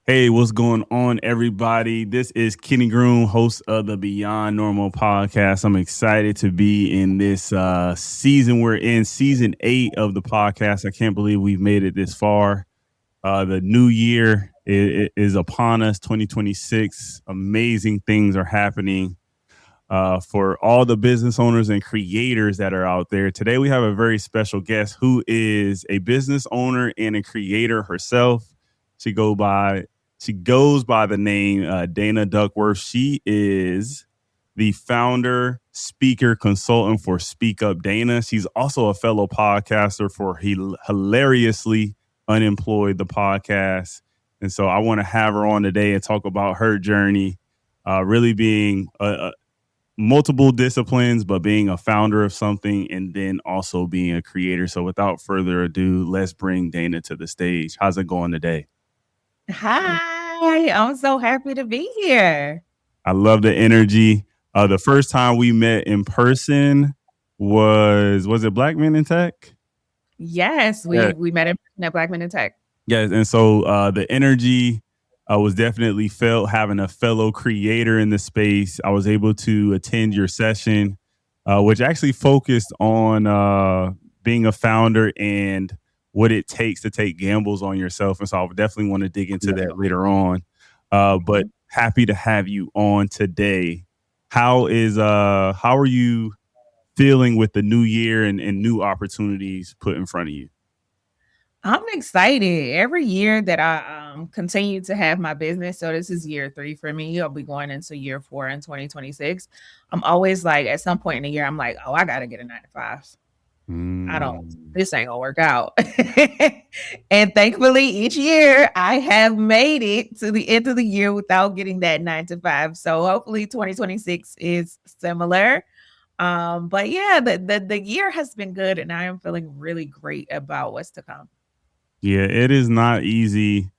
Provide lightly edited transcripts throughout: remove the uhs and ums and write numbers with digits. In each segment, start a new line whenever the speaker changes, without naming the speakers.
Hey, what's going on, everybody? This is Kenny Groom, host of the Beyond Normal podcast. I'm excited to be in this season. We're in season 8 of the podcast. I can't believe we've made it this far. The new year is upon us, 2026. Amazing things are happening for all the business owners and creators that are out there. Today, we have a very special guest who is a business owner and a creator herself. She goes by the name Dana Duckworth. She is the founder, speaker, consultant for Speak Up Dana. She's also a fellow podcaster for Hilariously Unemployed, the podcast. And so I want to have her on today and talk about her journey, really being multiple disciplines, but being a founder of something and then also being a creator. So without further ado, let's bring Dana to the stage. How's it going today?
Hi, I'm so happy to be here.
I love the energy. The first time we met in person was it Black Men in Tech?
Yes,
Yeah.
we met at Black Men in Tech.
Yes, and so the energy was definitely felt having a fellow creator in the space. I was able to attend your session, which actually focused on being a founder and what it takes to take gambles on yourself. And so I would definitely want to dig into that later on. But happy to have you on today. How are you feeling with the new year and new opportunities put in front of you?
I'm excited. Every year that I continue to have my business, so this is year 3 for me. I'll be going into year 4 in 2026. I'm always like, at some point in the year, I'm like, oh, I got to get a 9 to 5. This ain't gonna work out. And thankfully, each year I have made it to the end of the year without getting that 9 to 5. So hopefully 2026 is similar. But yeah, the year has been good and I am feeling really great about what's to come.
Yeah, it is not easy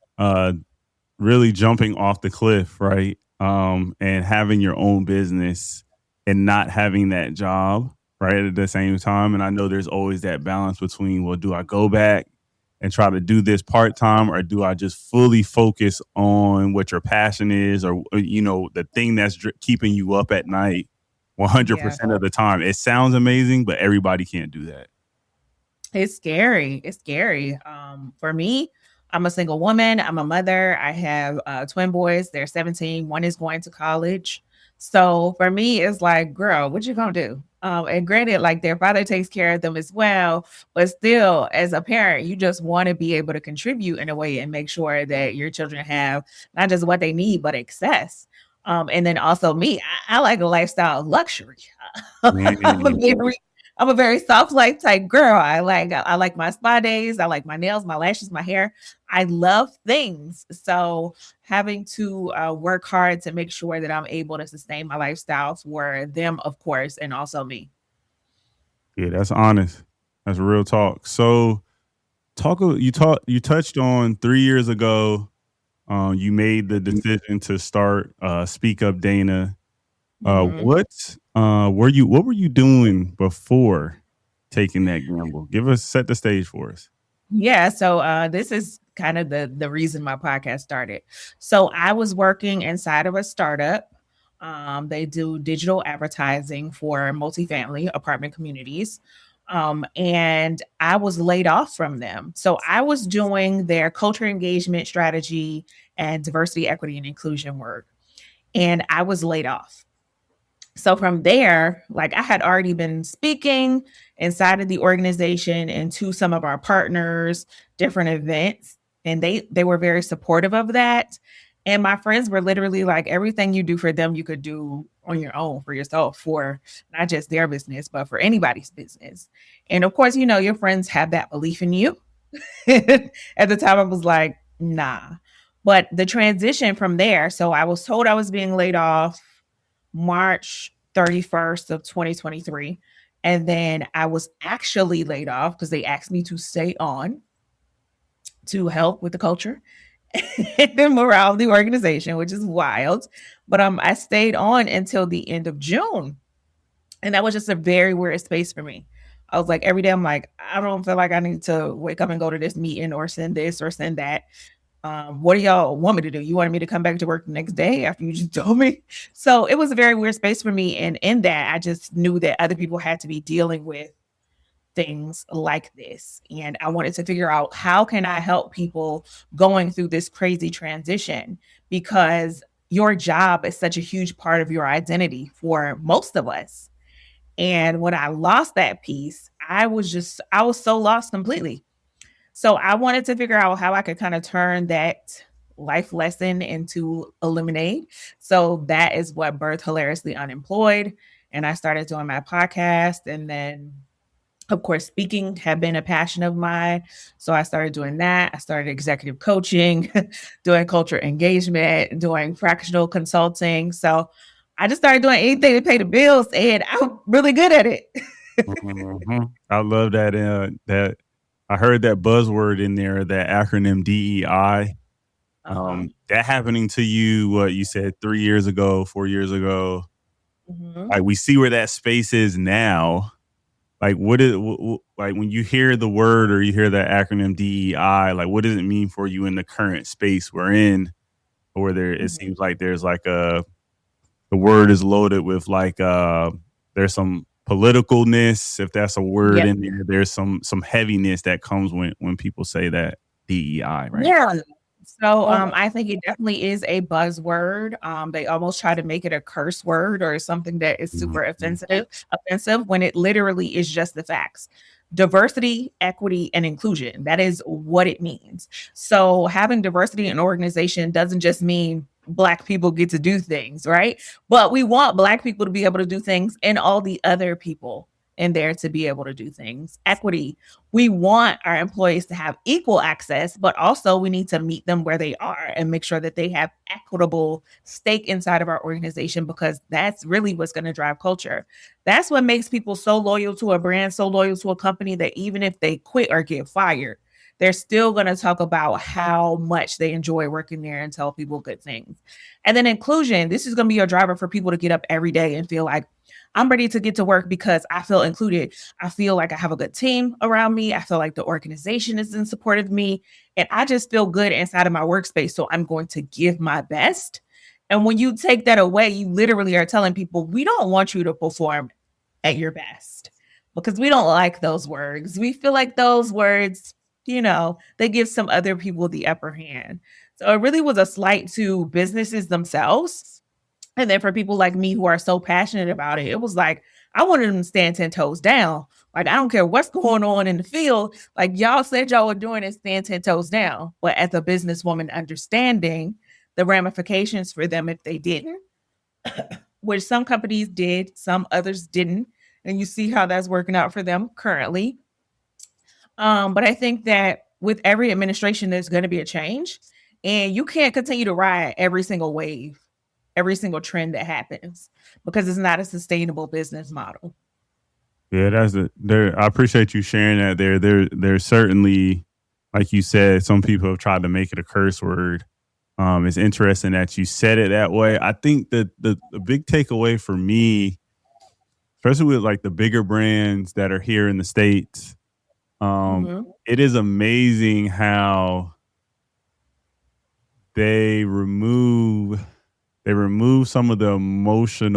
really jumping off the cliff, right? And having your own business and not having that job, right, at the same time. And I know there's always that balance between, well, do I go back and try to do this part time, or do I just fully focus on what your passion is, or the thing that's keeping you up at night 100% of the time? It sounds amazing, but everybody can't do that.
It's scary. It's scary. For me, I'm a single woman. I'm a mother. I have twin boys. They're 17. One is going to college. So for me, it's like, girl, what you gonna do? And granted, like their father takes care of them as well, but still, as a parent, you just want to be able to contribute in a way and make sure that your children have not just what they need, but excess. And then also me, I like a lifestyle of luxury. I'm a very I'm a very soft life type girl. I like my spa days. I like my nails, my lashes, my hair. I love things. So having to work hard to make sure that I'm able to sustain my lifestyle for them, of course, and also me.
Yeah, that's honest. That's real talk. So you touched on 3 years ago. You made the decision to start Speak Up Dana.
Mhm.
What were you doing before taking that gamble? Set the stage for us.
Yeah, so this is kind of the reason my podcast started. So I was working inside of a startup. They do digital advertising for multifamily apartment communities. And I was laid off from them. So I was doing their culture engagement strategy and diversity, equity, and inclusion work. And I was laid off. So from there, like I had already been speaking inside of the organization and to some of our partners, different events, and they were very supportive of that. And my friends were literally like, everything you do for them, you could do on your own for yourself, for not just their business, but for anybody's business. And of course, your friends have that belief in you. At the time, I was like, nah. But the transition from there, so I was told I was being laid off March 31st of 2023. And then I was actually laid off because they asked me to stay on to help with the culture and the morale of the organization, which is wild. But I stayed on until the end of June. And that was just a very weird space for me. I was like, every day I'm like, I don't feel like I need to wake up and go to this meeting or send this or send that. What do y'all want me to do? You wanted me to come back to work the next day after you just told me? So it was a very weird space for me. And in that, I just knew that other people had to be dealing with things like this. And I wanted to figure out how can I help people going through this crazy transition, because your job is such a huge part of your identity for most of us. And when I lost that piece, I was so lost completely. So I wanted to figure out how I could kind of turn that life lesson into a lemonade. So that is what birthed Hilariously Unemployed. And I started doing my podcast. And then, of course, speaking had been a passion of mine. So I started doing that. I started executive coaching, doing culture engagement, doing fractional consulting. So I just started doing anything to pay the bills, and I'm really good at it.
Mhm. I love that. That I heard that buzzword in there, that acronym DEI.
Uh-huh.
That happening to you, what you said 3 years ago, 4 years ago.
Hmm.
Like we see where that space is now. Like what is like when you hear the word or you hear that acronym DEI, like what does it mean for you in the current space we're in, or there it
Hmm.
seems like there's like the word is loaded with like there's some politicalness, if that's a word
Yes.
in there. There's some heaviness that comes when people say that DEI, right?
Yeah. So I think it definitely is a buzzword. They almost try to make it a curse word or something that is super
Mhm.
offensive when it literally is just the facts. Diversity, equity, and inclusion. That is what it means. So having diversity in an organization doesn't just mean Black people get to do things, right? But we want Black people to be able to do things and all the other people in there to be able to do things. Equity, we want our employees to have equal access, but also we need to meet them where they are and make sure that they have equitable stake inside of our organization, because that's really what's going to drive culture. That's what makes people so loyal to a brand, so loyal to a company, that even if they quit or get fired, they're still going to talk about how much they enjoy working there and tell people good things. And then inclusion, this is going to be your driver for people to get up every day and feel like, I'm ready to get to work because I feel included. I feel like I have a good team around me. I feel like the organization is in support of me. And I just feel good inside of my workspace. So I'm going to give my best. And when you take that away, you literally are telling people, we don't want you to perform at your best, because we don't like those words. We feel like those words, they give some other people the upper hand. So it really was a slight to businesses themselves. And then for people like me who are so passionate about it, it was like, I wanted them to stand 10 toes down. Like, I don't care what's going on in the field. Like, y'all said y'all were doing it, stand 10 toes down. But as a businesswoman, understanding the ramifications for them if they didn't, which some companies did, some others didn't. And you see how that's working out for them currently. But I think that with every administration, there's going to be a change. And you can't continue to ride every single wave, every single trend that happens, because it's not a sustainable business model.
Yeah, that's it. There, I appreciate you sharing that. There's certainly, like you said, some people have tried to make it a curse word. It's interesting that you said it that way. I think that the big takeaway for me, especially with like the bigger brands that are here in the States,
Mhm.
it is amazing how they remove they remove some of the emotion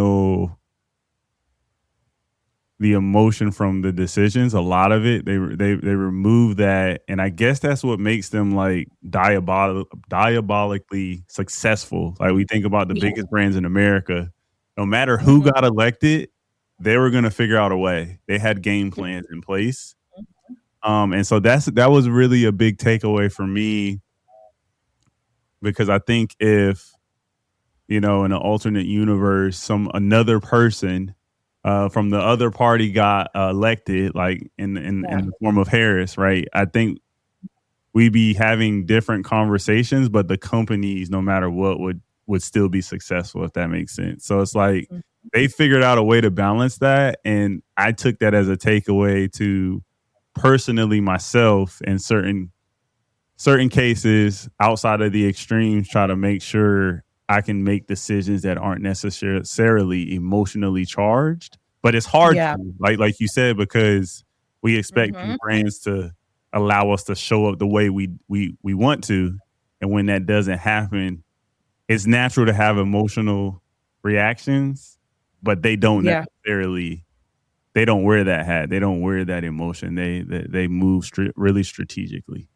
from the decisions. A lot of it, they remove that, and I guess that's what makes them like diabolically successful. Like we think about the
Yeah.
biggest brands in America, no matter who
Mhm.
got elected, they were going to figure out a way. They had game plans in place, and so that was really a big takeaway for me, because I think if in an alternate universe, some another person from the other party got elected, like in
Yeah.
the form of Harris, right? I think we'd be having different conversations, but the companies, no matter what, would still be successful, if that makes sense. So it's like
Mhm.
they figured out a way to balance that, and I took that as a takeaway to personally myself in certain cases outside of the extremes, try to make sure I can make decisions that aren't necessarily emotionally charged. But it's hard
Yeah.
to, like you said, because we expect these
Mhm.
brands to allow us to show up the way we want to. And when that doesn't happen, it's natural to have emotional reactions, but they don't
Yeah.
necessarily, they don't wear that hat. They don't wear that emotion. They move really strategically.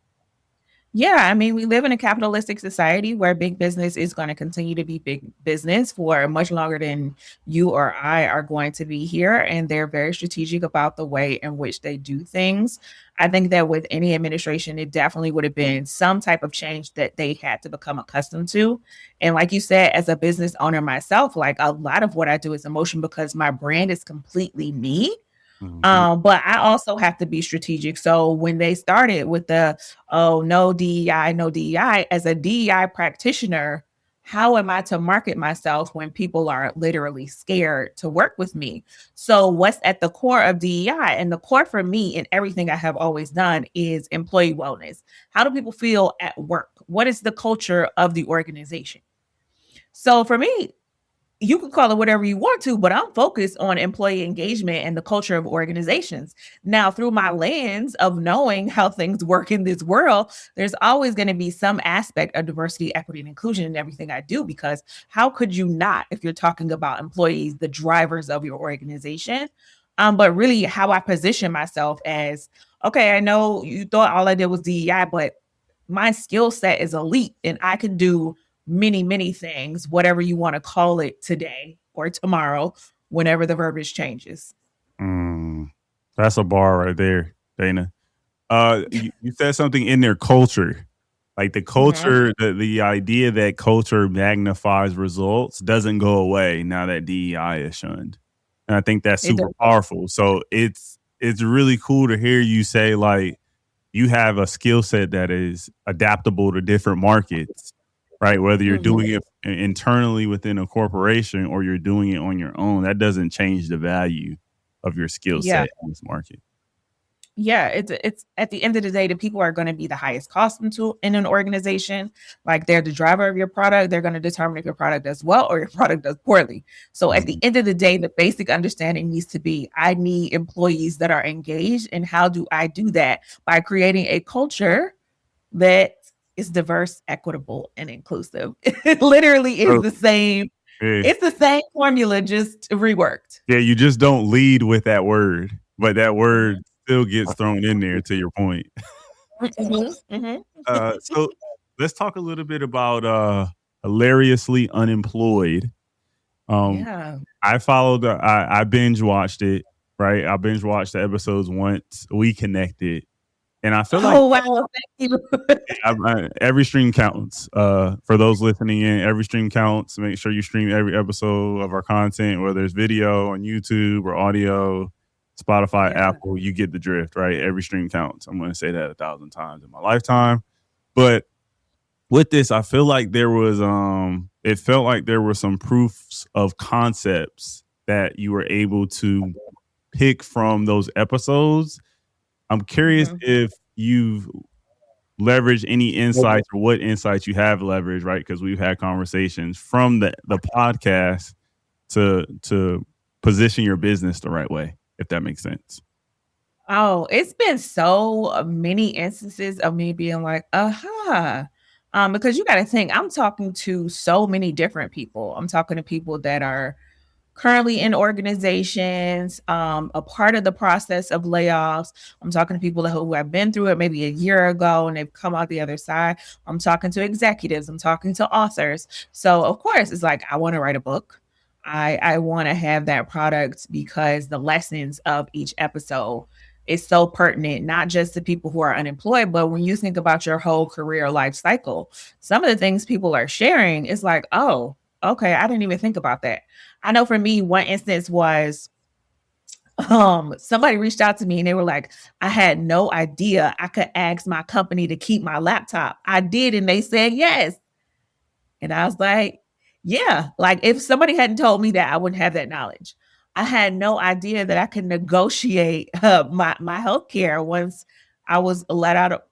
Yeah, I mean, we live in a capitalistic society where big business is going to continue to be big business for much longer than you or I are going to be here. And they're very strategic about the way in which they do things. I think that with any administration, it definitely would have been some type of change that they had to become accustomed to. And like you said, as a business owner myself, like a lot of what I do is emotion because my brand is completely me.
Mm-hmm.
But I also have to be strategic. So when they started with the, oh, no DEI, no DEI, as a DEI practitioner, how am I to market myself when people are literally scared to work with me? So what's at the core of DEI? And the core for me in everything I have always done is employee wellness. How do people feel at work? What is the culture of the organization? So for me, you can call it whatever you want to, but I'm focused on employee engagement and the culture of organizations. Now, through my lens of knowing how things work in this world, there's always going to be some aspect of diversity, equity, and inclusion in everything I do, because how could you not if you're talking about employees, the drivers of your organization? But really, how I position myself as, okay, I know you thought all I did was DEI, but my skill set is elite and I can do many, many things, whatever you want to call it today or tomorrow, whenever the verbiage changes.
Mm, that's a bar right there, Dana. You said something in their culture, like the
Mhm.
culture, the idea that culture magnifies results doesn't go away now that DEI is shunned, and I think that's
It
super
does.
powerful. So it's really cool to hear you say like you have a skill set that is adaptable to different markets, right? Whether you're
Mhm.
doing it internally within a corporation or you're doing it on your own, that doesn't change the value of your skill
Yeah.
set in this market.
Yeah, it's at the end of the day, the people are going to be the highest cost into in an organization. Like they're the driver of your product. They're going to determine if your product does well or your product does poorly. So at the
Mhm.
end of the day, the basic understanding needs to be I need employees that are engaged. And how do I do that? By creating a culture that is diverse, equitable, and inclusive. It literally is
So,
the same.
yeah.
It's the same formula, just reworked.
Yeah, you just don't lead with that word, but that word still gets thrown in there to your point.
Mhm, mhm.
So let's talk a little bit about hilariously unemployed. Um,
Yeah.
I followed. I binge watched it. Right, I binge watched the episodes once. We connected, and I feel like
Oh, wow. Thank you.
every stream counts. For those listening in, every stream counts. Make sure you stream every episode of our content, whether it's video on YouTube or audio, Spotify,
Yeah.
Apple. You get the drift, right? Every stream counts. I'm going to say that 1,000 times in my lifetime. But with this, I feel like there was it felt like there were some proofs of concepts that you were able to pick from those episodes. I'm curious
Mhm.
if you've leveraged any insights or what insights you have leveraged, right? Because we've had conversations from the podcast to position your business the right way, if that makes sense.
Oh, it's been so many instances of me being like, "Aha." Because you gotta think, I'm talking to so many different people. I'm talking to people that are currently in organizations, a part of the process of layoffs. I'm talking to people who have been through it maybe a year ago and they've come out the other side. I'm talking to executives. I'm talking to authors. So of course, it's like I want to write a book. I want to have that product because the lessons of each episode is so pertinent, not just to people who are unemployed, but when you think about your whole career life cycle, some of the things people are sharing is like, oh, okay, I didn't even think about that. I know for me, one instance was somebody reached out to me and they were like, I had no idea I could ask my company to keep my laptop. I did, and they said yes. And I was like, yeah, like if somebody hadn't told me that, I wouldn't have that knowledge. I had no idea that I could negotiate my health care once I was let out of.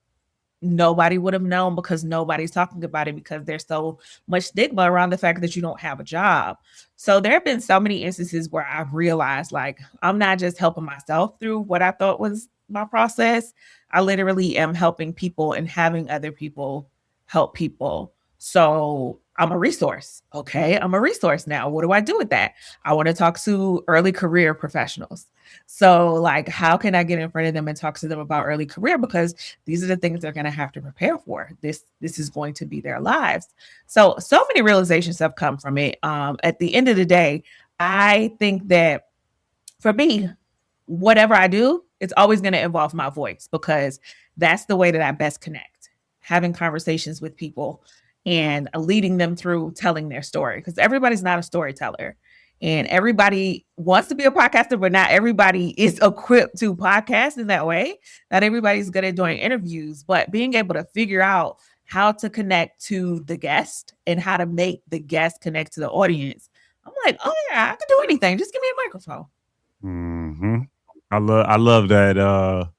Nobody would have known because nobody's talking about it because there's so much stigma around the fact that you don't have a job. So there have been so many instances where I've realized like I'm not just helping myself through what I thought was my process. I literally am helping people and having other people help people. So I'm a resource. Okay. I'm a resource now. What do I do with that? I want to talk to early career professionals. So, like, how can I get in front of them and talk to them about early career? Because these are the things they're going to have to prepare for. This is going to be their lives. So many realizations have come from it. At the end of the day, I think that for me, whatever I do, it's always going to involve my voice because that's the way that I best connect. Having conversations with people and leading them through telling their story because everybody's not a storyteller. And everybody wants to be a podcaster, but not everybody is equipped to podcast in that way. Not everybody's good at doing interviews, but being able to figure out how to connect to the guest and how to make the guest connect to the audience. I'm like, oh yeah, I can do anything. Just give me a microphone.
Mm-hmm. I love that.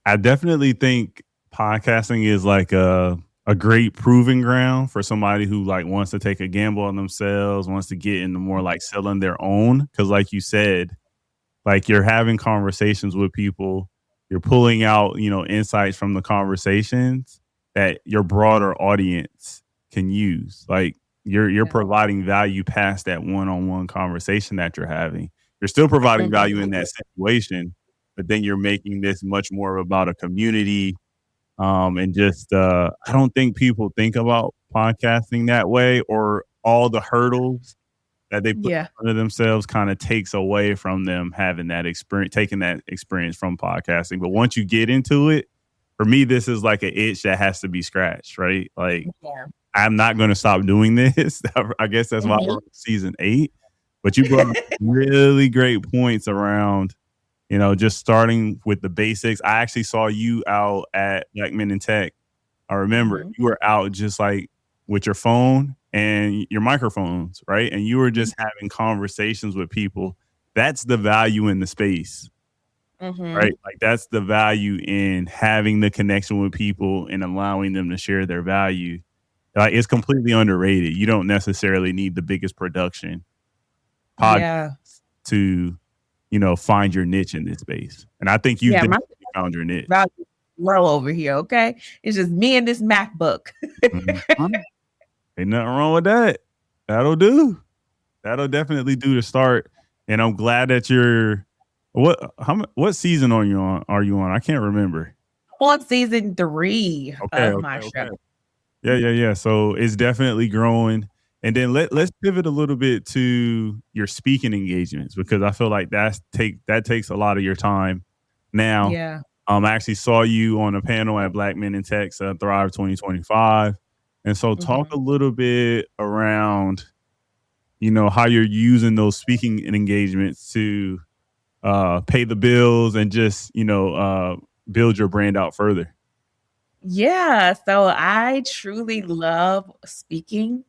I definitely think podcasting is like a great proving ground for somebody who like wants to take a gamble on themselves, wants to get into more like selling their own. Cause like you said, like you're having conversations with people, you're pulling out, insights from the conversations that your broader audience can use. Like you're providing value past that one-on-one conversation that you're having. You're still providing value in that situation, but then you're making this much more about a community. And just I don't think people think about podcasting that way, or all the hurdles that they put
Yeah.
in front of themselves kind of takes away from them having that experience, taking that experience from podcasting. But once you get into it, for me, this is like an itch that has to be scratched, right? Like
Yeah.
I'm not going to stop doing this. I guess that's why we're on season 8. But you brought up really great points around, just starting with the basics. I actually saw you out at Black Men in Tech. I remember you were out just like with your phone and your microphones, right? And you were just having conversations with people. That's the value in the space, right? Like that's the value in having the connection with people and allowing them to share their value. Like it's completely underrated. You don't necessarily need the biggest production podcast
Yeah.
to, find your niche in this space. And I think you've
Yeah. My
definitely found your niche.
value is low over here. Okay. It's just me and this MacBook.
Mhm. Ain't nothing wrong with that. That'll do. That'll definitely do to start. And I'm glad that you're what season are you on? I can't remember.
On season 3 of my show.
Yeah. So it's definitely growing. And then let's pivot a little bit to your speaking engagements because I feel like that takes a lot of your time now.
Yeah.
I actually saw you on a panel at Black Men in Tech Thrive 2025. And so talk a little bit around, how you're using those speaking engagements to pay the bills and just, build your brand out further.
Yeah. So I truly love speaking.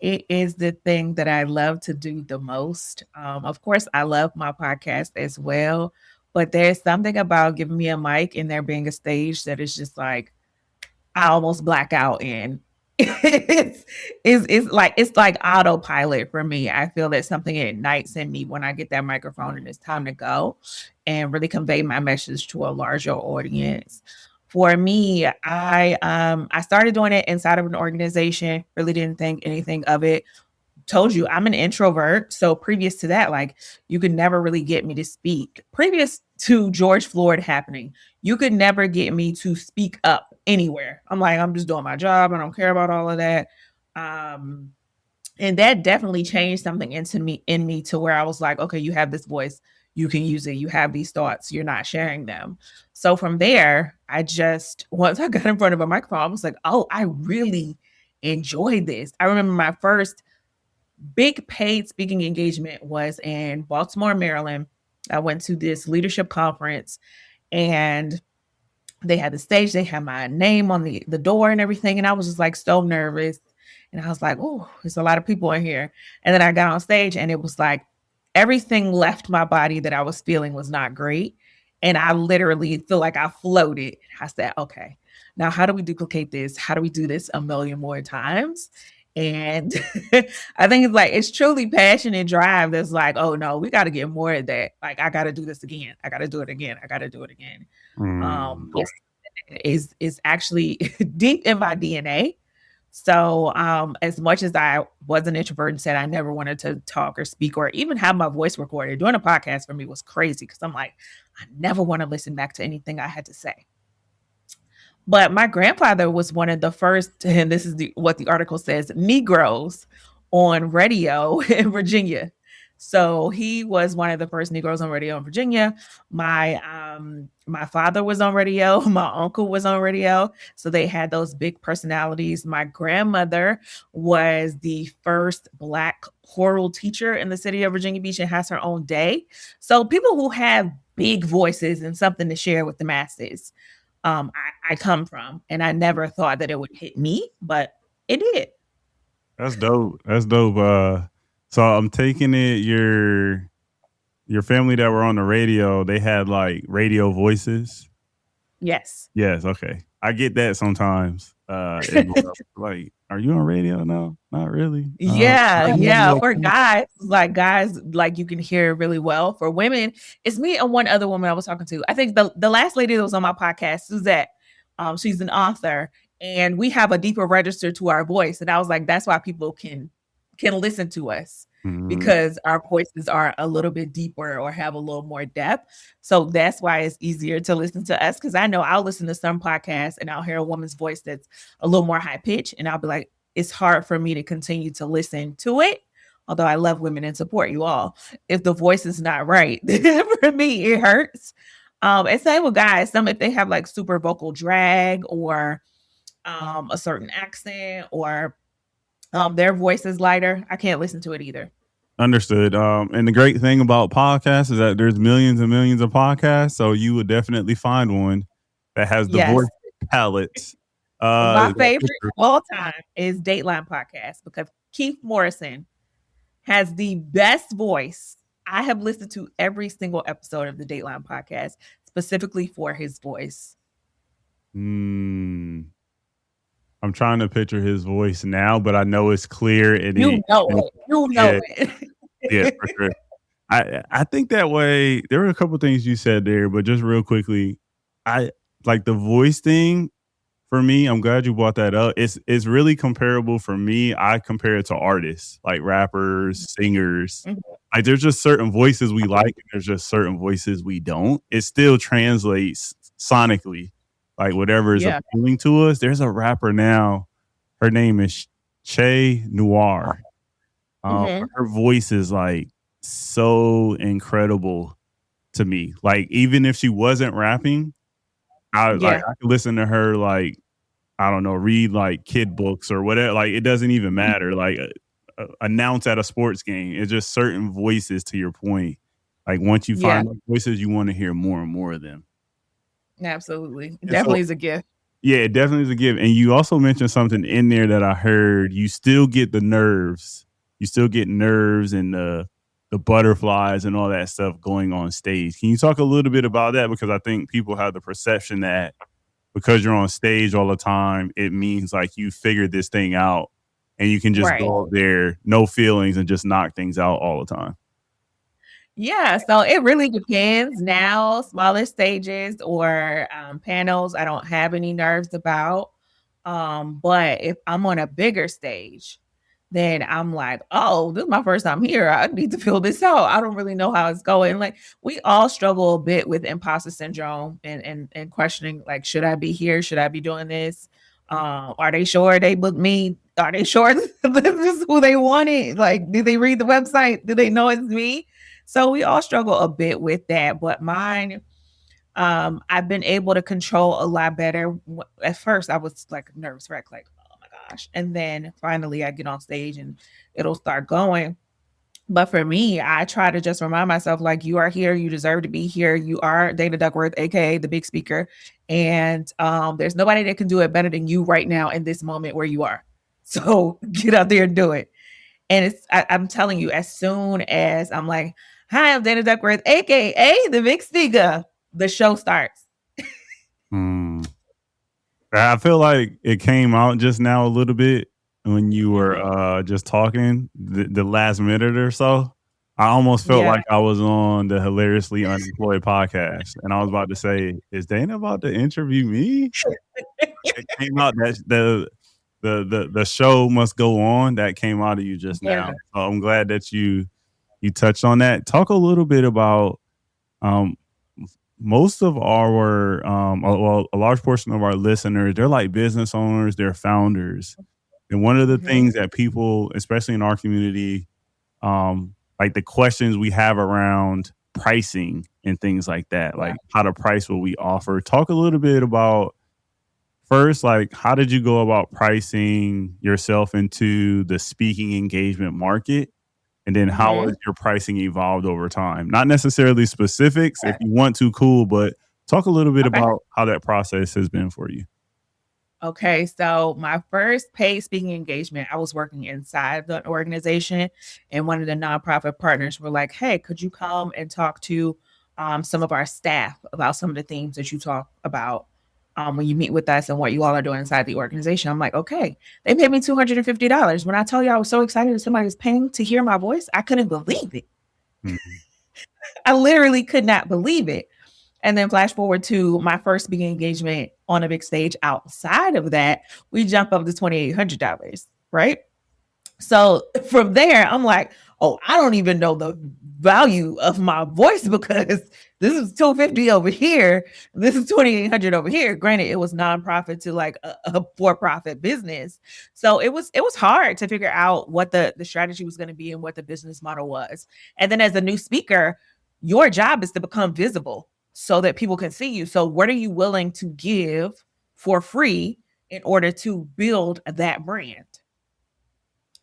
It is the thing that I love to do the most. Of course, I love my podcast as well, but there's something about giving me a mic and there being a stage that is just like I almost black out in. It's like autopilot for me. I feel that something ignites in me when I get that microphone and it's time to go and really convey my message to a larger audience. For me, I started doing it inside of an organization, really didn't think anything of it. Told you I'm an introvert. So previous to that, like you could never really get me to speak. Previous to George Floyd happening, you could never get me to speak up anywhere. I'm like, I'm just doing my job. I don't care about all of that. And that definitely changed something in me to where I was like, okay, you have this voice, you can use it. You have these thoughts, you're not sharing them. So from there, once I got in front of a microphone, I was like, oh, I really enjoy this. I remember my first big paid speaking engagement was in Baltimore, Maryland. I went to this leadership conference and they had the stage, they had my name on the door and everything. And I was just like so nervous. And I was like, oh, there's a lot of people in here. And then I got on stage and it was like everything left my body that I was feeling was not great. And I literally feel like I floated. I said, okay, now how do we duplicate this? How do we do this a million more times? And I think it's truly passion and drive that's like, oh no, we got to get more of that. Like, I got to do this again. I got to do it again. I got to do it again. Yes, is actually deep in my DNA. So as much as I was an introvert and said I never wanted to talk or speak or even have my voice recorded, doing a podcast for me was crazy because I'm like, I never want to listen back to anything I had to say. But my grandfather was one of the first, and this is what the article says, Negroes on radio in Virginia. So he was one of the first Negroes on radio in Virginia. My father was on radio. My uncle was on radio. So they had those big personalities. My grandmother was the first Black choral teacher in the city of Virginia Beach and has her own day. So people who have big voices and something to share with the masses. I come from, and I never thought that it would hit me, but it did.
That's dope. That's dope. So I'm taking it your family that were on the radio, they had like radio voices.
Yes.
Yes, okay. I get that sometimes. Like, are you on radio? No, not really.
Yeah. For guys, like you can hear really well. For women, it's me and one other woman I was talking to. I think the last lady that was on my podcast, Suzette, she's an author, and we have a deeper register to our voice. And I was like, that's why people can listen to us. Because our voices are a little bit deeper or have a little more depth. So that's why it's easier to listen to us. Because I know I'll listen to some podcasts and I'll hear a woman's voice that's a little more high pitched. And I'll be like, it's hard for me to continue to listen to it. Although I love women and support you all. If the voice is not right, for me, it hurts. And same with guys. Some, if they have like super vocal drag or a certain accent or their voice is lighter, I can't listen to it either.
Understood. And the great thing about podcasts is that there's millions and millions of podcasts, so you would definitely find one that has the voice palettes.
My favorite of all time is Dateline Podcast because Keith Morrison has the best voice. I have listened to every single episode of the Dateline Podcast specifically for his voice.
I'm trying to picture his voice now, but I know it's clear. And
you know it.
Yeah, for sure. I think that way. There were a couple things you said there, but just real quickly, I like the voice thing. For me, I'm glad you brought that up. It's really comparable for me. I compare it to artists, like rappers, singers. Like there's just certain voices we like, and there's just certain voices we don't. It still translates sonically, like whatever is appealing to us. There's a rapper now. Her name is Che Noir. Her voice is like so incredible to me. Like even if she wasn't rapping, I could listen to her, like, I don't know, read like kid books or whatever. Like it doesn't even matter. Like announce at a sports game. It's just certain voices, to your point. Like once you find those voices, you want to hear more and more of them.
Absolutely. It definitely is a gift.
Yeah, it definitely is a gift. And you also mentioned something in there that I heard. You still get the nerves. You still get nerves and the butterflies and all that stuff going on stage. Can you talk a little bit about that? Because I think people have the perception that because you're on stage all the time, it means like you figured this thing out and you can just go up there, no feelings, and just knock things out all the time.
Yeah, so it really depends. Now, smaller stages or panels, I don't have any nerves about. But if I'm on a bigger stage, then I'm like, oh, this is my first time here. I need to feel this out. I don't really know how it's going. Like we all struggle a bit with imposter syndrome and questioning, like, should I be here? Should I be doing this? Are they sure they booked me? Are they sure this is who they wanted? Like, did they read the website? Do they know it's me? So we all struggle a bit with that. But mine, I've been able to control a lot better. At first, I was like a nervous wreck, like, and then finally I get on stage and it'll start going. But for me, I try to just remind myself, like, you are here, you deserve to be here. You are Dana Duckworth, aka the big speaker. And there's nobody that can do it better than you right now in this moment where you are. So get out there and do it. And I'm telling you, as soon as I'm like, hi, I'm Dana Duckworth, aka the big speaker, the show starts.
I feel like it came out just now a little bit when you were just talking the last minute or so. I almost felt
Yeah.
like I was on the Hilariously Unemployed podcast, and I was about to say, "Is Dana about to interview me?" It came out that the show must go on. That came out of you just
Yeah.
now. So I'm glad that you touched on that. Talk a little bit about um, most of our well, a large portion of our listeners. They're like business owners. They're founders, and one of the
Mhm.
things that people, especially in our community, like the questions we have around pricing and things like that,
Yeah.
like how to price what we offer. Talk a little bit about first, like how did you go about pricing yourself into the speaking engagement market? And then how
Mhm.
has your pricing evolved over time? Not necessarily specifics if you want to, cool, but talk a little bit
Okay.
about how that process has been for you.
Okay, so my first paid speaking engagement, I was working inside the organization, and one of the nonprofit partners were like, "Hey, could you come and talk to some of our staff about some of the things that you talk about when you meet with us and what you all are doing inside the organization?" I'm like, "Okay." They paid me $250. When I tell you I was so excited that somebody was paying to hear my voice, I couldn't believe it.
Mhm.
I literally could not believe it. And then flash forward to my first speaking engagement on a big stage outside of that, we jump up to $2,800, right? So from there, I'm like, oh, I don't even know the value of my voice because this is 250 over here. This is 2,800 over here. Granted, it was nonprofit to like a for-profit business. So it was hard to figure out what the strategy was going to be and what the business model was. And then as a new speaker, your job is to become visible so that people can see you. So what are you willing to give for free in order to build that brand?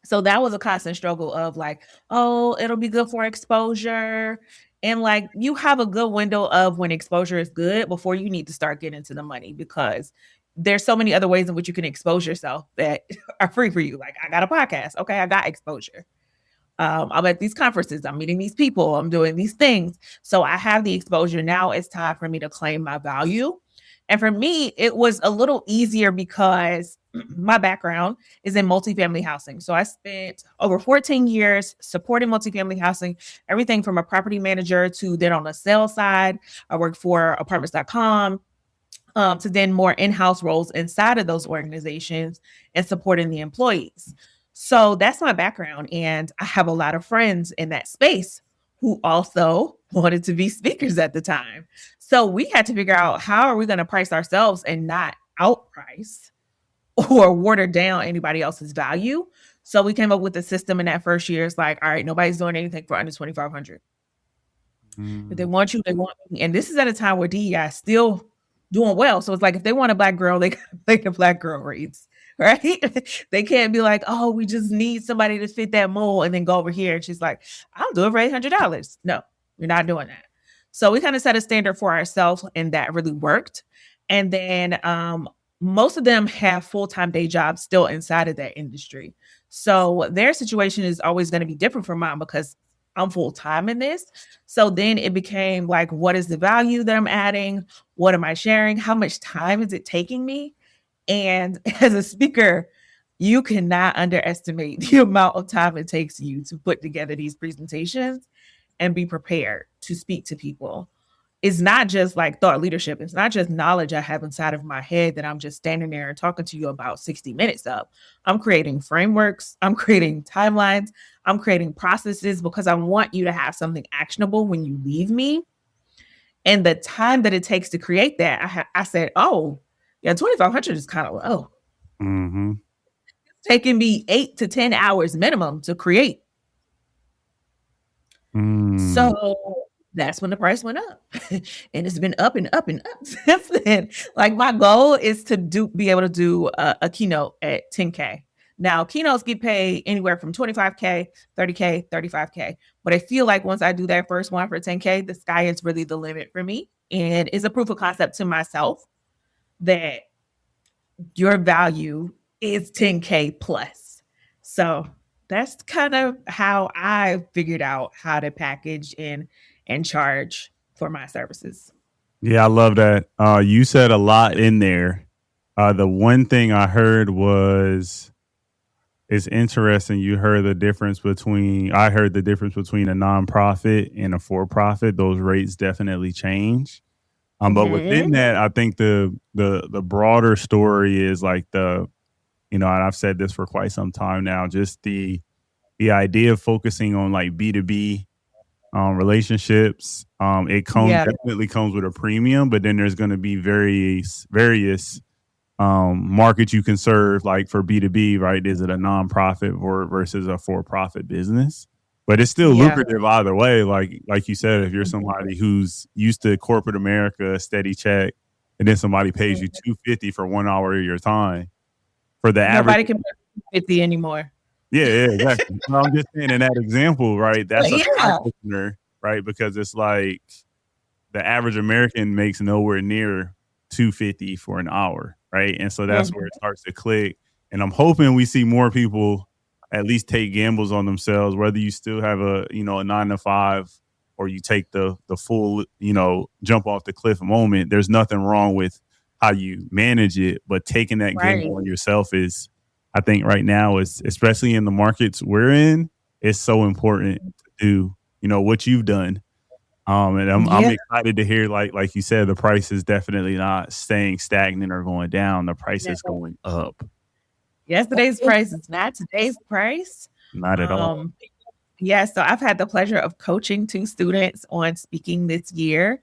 So that was a constant struggle of like, oh, it'll be good for exposure. And like you have a good window of when exposure is good before you need to start getting into the money because there's so many other ways in which you can expose yourself that are free for you. Like I got a podcast. Okay, I got exposure. I'm at these conferences, I'm meeting these people, I'm doing these things. So I have the exposure. Now it's time for me to claim my value. And for me, it was a little easier because my background is in multifamily housing. So I spent over 14 years supporting multifamily housing, everything from a property manager to then on the sales side. I worked for apartments.com to then more in-house roles inside of those organizations and supporting the employees. So that's my background. And I have a lot of friends in that space who also wanted to be speakers at the time. So we had to figure out how are we going to price ourselves and not outprice or water down anybody else's value. So we came up with a system in that first year. It's like, all right, nobody's doing anything for under 2,500. If they
Mm.
want you, they want me. And this is at a time where DEI is still doing well. So it's like if they want a black girl, they gotta play the black girl rates, right? They can't be like, oh, we just need somebody to fit that mold and then go over here. And she's like, I'll do it for $800. No, we're not doing that. So we kind of set a standard for ourselves, and that really worked. And then most of them have full-time day jobs still inside of that industry. So their situation is always going to be different from mine because I'm full time in this. So then it became like, what is the value that I'm adding? What am I sharing? How much time is it taking me? And as a speaker, you cannot underestimate the amount of time it takes you to put together these presentations and be prepared to speak to people. It's not just like thought leadership. It's not just knowledge I have inside of my head that I'm just standing there and talking to you about 60 minutes of. I'm creating frameworks, I'm creating timelines, I'm creating processes because I want you to have something actionable when you leave me. And the time that it takes to create that, I said, oh, yeah, 2,500 is kind of low.
Mhm.
It's taking me 8 to 10 hours minimum to create.
Mm.
So that's when the price went up. And it's been up and up and up since then. Like my goal is to be able to do a keynote at 10K. Now, keynotes get paid anywhere from 25K, 30K, 35K. But I feel like once I do that first one for 10K, the sky is really the limit for me. And it's a proof of concept to myself that your value is 10K plus. So that's kind of how I figured out how to package and charge for my services.
Yeah, I love that. You said a lot in there. The one thing I heard was It's interesting. I heard the difference between a nonprofit and a for-profit. Those rates definitely change. But within
Hmm.
that, I think the broader story is like and I've said this for quite some time now, just the idea of focusing on like B2B relationships.
Yeah.
Definitely comes with a premium, but then there's going to be various markets you can serve, like for B2B, right? Is it a nonprofit versus a for-profit business? But it's still
Yeah.
lucrative either way. Like you said, if you're somebody who's used to corporate America, a steady check, and then somebody pays you
Mhm.
$250 for 1 hour of your time, for the average.
Nobody can pay 50 anymore.
Yeah, exactly. No, I'm just saying in that example, right?
But
That's an eye
yeah.
opener, right? Because it's like the average American makes nowhere near 250 for an hour, right? And so that's where
Mhm.
it starts to click. And I'm hoping we see more people at least take gambles on themselves, whether you still have a 9 to 5 or you take the full, jump off the cliff moment. There's nothing wrong with how you manage it, but taking that
Right.
gamble on yourself is, I think right now is, especially in the markets we're in, it's so important to do, what you've done. And I'm
Yeah.
excited to hear, like you said, the price is definitely not staying stagnant or going down. The price is
No.
going up.
Yesterday's price is not today's price.
Not at all.
Um, yeah, so I've had the pleasure of coaching 2 students on speaking this year.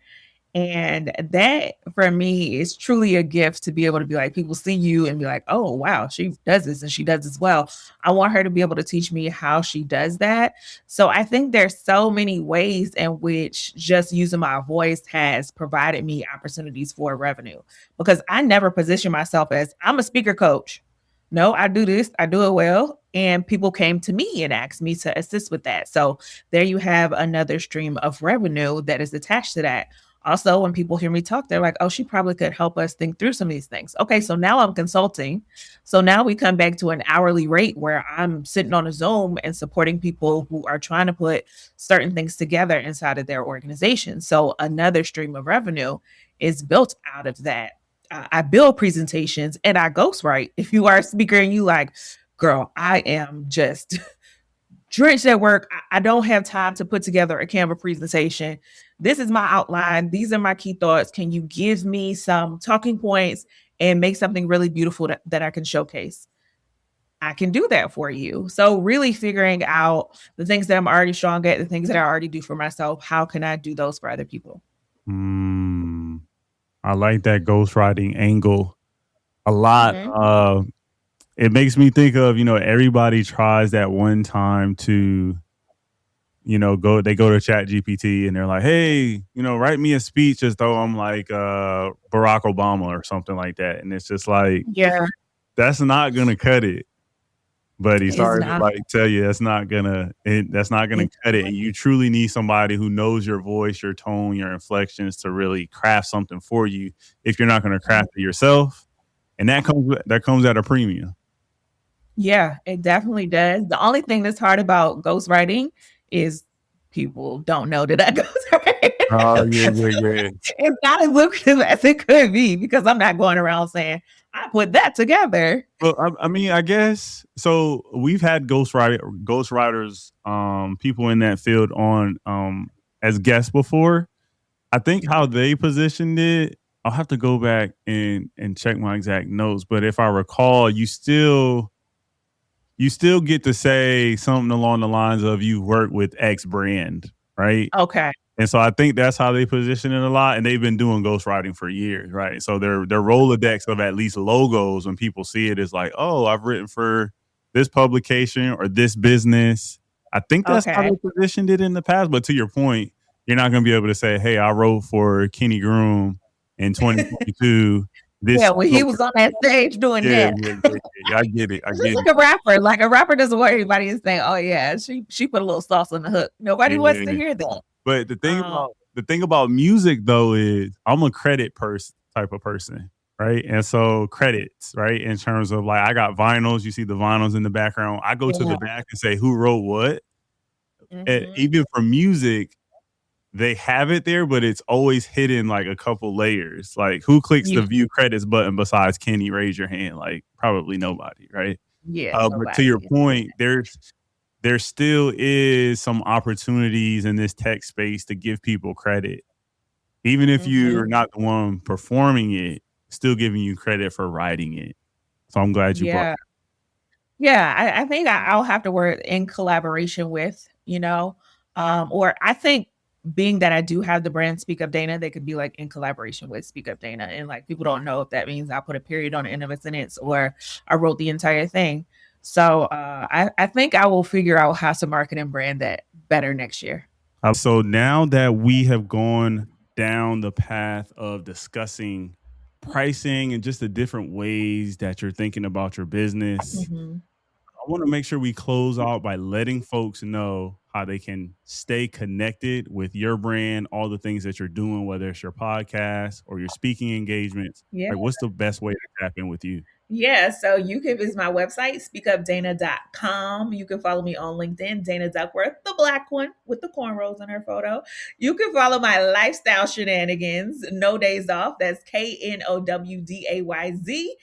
And that for me is truly a gift to be able to be like, people see you and be like, oh, wow, she does this and she does this well. I want her to be able to teach me how she does that. So I think there's so many ways in which just using my voice has provided me opportunities for revenue because I never position myself as I'm a speaker coach. No, I do this, I do it well. And people came to me and asked me to assist with that. So there you have another stream of revenue that is attached to that. Also, when people hear me talk, they're like, oh, she probably could help us think through some of these things. Okay, so now I'm consulting. So now we come back to an hourly rate where I'm sitting on a Zoom and supporting people who are trying to put certain things together inside of their organization. So another stream of revenue is built out of that. I build presentations and I ghostwrite. If you are a speaker and you like, girl, I am just drenched at work. I don't have time to put together a Canva presentation. This is my outline. These are my key thoughts. Can you give me some talking points and make something really beautiful that I can showcase? I can do that for you. So, really figuring out the things that I'm already strong at, the things that I already do for myself, how can I do those for other people?
Mm, I like that ghostwriting angle a lot.
Mhm.
It makes me think of, everybody tries that one time to, they go to Chat GPT and they're like, hey, write me a speech as though I'm like Barack Obama or something like that. And it's just like,
Yeah,
that's not gonna cut it. But he's
it's
sorry to
not.
like tell you that's not gonna
It's
cut it. And you truly need somebody who knows your voice, your tone, your inflections to really craft something for you if you're not gonna craft it yourself. And that comes at a premium.
Yeah, it definitely does. The only thing that's hard about ghostwriting is people don't know that I
Oh yeah,
ghostwrite.
yeah, yeah.
It's not as lucrative as it could be because I'm not going around saying, I put that together.
Well, I mean, I guess so. We've had ghostwriters, people in that field on as guests before. I think how they positioned it, I'll have to go back and check my exact notes. But if I recall, you still get to say something along the lines of you work with X brand, right?
Okay.
And so I think that's how they position it a lot. And they've been doing ghostwriting for years, right? So their Rolodex of at least logos when people see it is like, oh, I've written for this publication or this business. I think that's how
Okay.
they positioned it in the past. But to your point, you're not gonna be able to say, hey, I wrote for Kenny Groom in 2022.
Yeah,
This
when he was on that stage doing
yeah,
that.
yeah, yeah, yeah. I get it. I
Just
get it.
like a rapper. Like a rapper doesn't want everybody to say, oh yeah, she put a little sauce on the hook. Nobody wants to
Yeah.
hear that.
But
Um,
the thing about music though is I'm a credit type of person, right? And so credits, right? In terms of like I got vinyls, you see the vinyls in the background. I go to
yeah.
the back and say who wrote what. And
Mhm.
even for music, they have it there, but it's always hidden like a couple layers. Like who clicks
Yeah.
the view credits button besides Kenny? Raise your hand. Like probably nobody, right?
Yeah,
But to your
nobody.
point, there still is some opportunities in this tech space to give people credit, even if you're
Mhm.
not the one performing it. Still giving you credit for writing it. So I'm glad you brought.
Yeah. Yeah, I think I'll have to work in collaboration with, or I think being that I do have the brand Speak Up Dana, they could be like in collaboration with Speak Up Dana. And like people don't know if that means I put a period on the end of a sentence or I wrote the entire thing. So I think I will figure out how to market and brand that better next year.
So now that we have gone down the path of discussing pricing and just the different ways that you're thinking about your business,
Mhm.
I want to make sure we close out by letting folks know how they can stay connected with your brand, all the things that you're doing, whether it's your podcast or your speaking engagements.
Yeah.
Like, what's the best way to tap in with you?
Yeah, so you can visit my website, speakupdana.com. You can follow me on LinkedIn, Dana Duckworth, the black one with the cornrows in her photo. You can follow my lifestyle shenanigans, No Days Off. That's KNOWDAYZOFF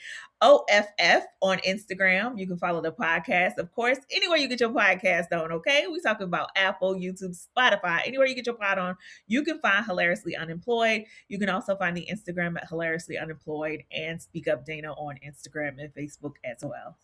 on Instagram. You can follow the podcast, of course, anywhere you get your podcast on, okay? We talking about Apple, YouTube, Spotify, anywhere you get your pod on, you can find Hilariously Unemployed. You can also find the Instagram at Hilariously Unemployed and Speak Up Dana on Instagram and Facebook as well.